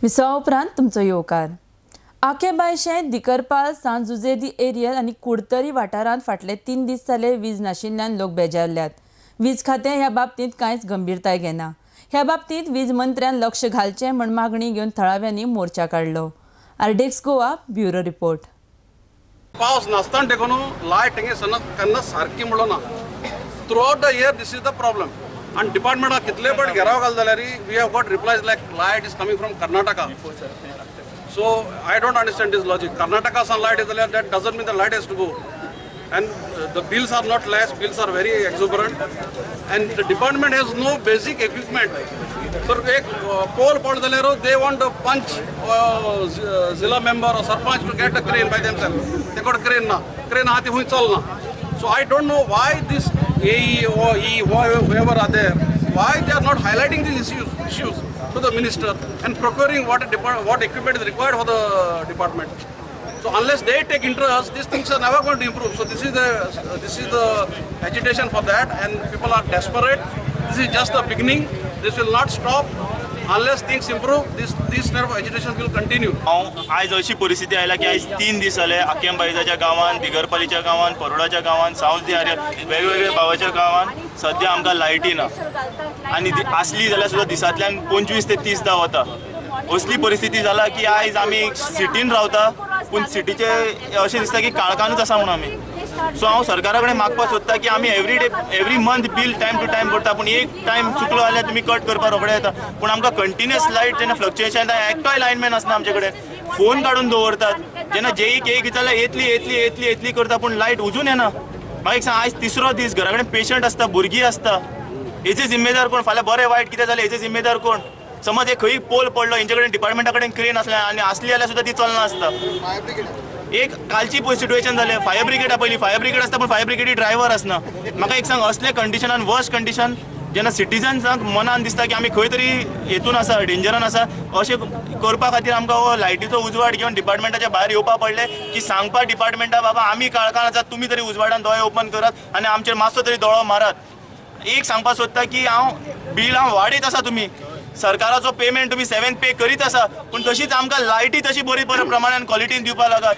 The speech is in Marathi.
मिसळा उपरांत तुमचो येवकार। आकेबायशें दिकरपाल सांजुजेदी एरियल आनी कुडतरी वाठारांत फाटले 3 दीस जाले वीज नाशिल्ल्यान लोक बेजारल्यात। वीज खातें ह्या बाबतींत कांयच गंभीरताय घेना। ह्या बाबतींत वीज मंत्र्यान लक्ष घालचें म्हण मागणी घेवन थळाव्यांनी मोर्चा काडलो। आरडेक्स गोवा ब्युरो रिपोर्ट। पावस नासतना देखून लायट हिंगा केन्ना सारकी म्हणना through out the year this is the problem and department कितले पण घेराव घाल जाल्यार we have got replies like light is coming from Karnataka. So I don't understand this logic. Karnataka sun light is there, that doesn't mean the light has to go. And the bills are not less, bills are very exuberant and the department has no basic equipment. So एक poll पड जाल्यार they want to punch zilla member or sarpanch to get a crane by themselves. They got crane na, crane हाती हुई चलना. So I don't know why this AE or E, whoever are there, why they are not highlighting these issues to the minister and procuring what equipment is required for the department. So unless they take interest, these things are never going to improve. So this is the agitation for that, and people are desperate. This is just the beginning. This will not stop unless things improve. This type of agitation will continue. आज अशी परिस्थिती आयला की आज 3 दीस जाले आकेंबाईजाच्या गांवांत, दिगरपालीच्या गांवांत, परोडाच्या गांवांत, सांवजदी आरे वेगवेगळ्या भावाच्या गांवांत सध्या आमकां लायटी ना आनी आसली जाल्यार सुद्दां दिसांतल्यान 25 ते 30 दा वता। असली परिस्थिती जाला की आयज आमी सिटीन रावता पूण सिटीचे अशें दिसता की काळखानूच आसा म्हणून आमी। सो हांव सरकारा कडेन मागपाक सोदता की आमी every month bill time to time करता पूण एक टायम चुकलो जाल्यार तुमी कट करपाक रोखडे येता पूण आमकां कंटिन्युअस लायट जेन्ना फ्लक्च्युएशन येता एकटोय लायनमॅन आसना आमचे कडेन फोन काडून दवरतात जेन्ना जेईक एक जाल्यार येतली करता पूण लायट उजून येना। म्हाका एक सांग आयज तिसरो दीस घरा कडेन पेशंट आसता भुरगीं आसता हेचे जिम्मेदार कोण? फाल्यां बरें वायट कितें जालें हेचे जिम्मेदार कोण? समज एक खंय पोल पडलो हेंचे कडेन डिपार्टमेंटा कडेन क्रेन आसलें आनी आसली जाल्यार सुद्दां ती चलना आसता। एक कालची सिट्युएशन जालें फायर ब्रिगेड पयलीं फायर ब्रिगेड आसता पूण फायर ब्रिगेडी ड्रायव्हर आसना। म्हाका एक सांग असले कंडिशनान वर्स्ट कंडिशन जेन्ना सिटिजन्सांक मनान दिसता की आमी खंय तरी हेतून आसा डेंजरान आसा अशें करपा खातीर आमकां हो लायटीचो उजवाड घेवन डिपार्टमेंटाच्या भायर येवपा पडलें की सांगपा डिपार्टमेंटा बाबा आमी काळखान आसात तुमी तरी उजवाडान दोळे ओपन करात आनी आमचेर मातसो तरी दोळो मारात। एक सांगपाक सोदता की बील वाडयत आसा तुमी सरकाराचो पेमेंट तुमी 7th पे करीत आसा पूण तशीच आमकां लायटी तशी बरी प्रमाणान क्वॉलिटीन दिवपाक लागत।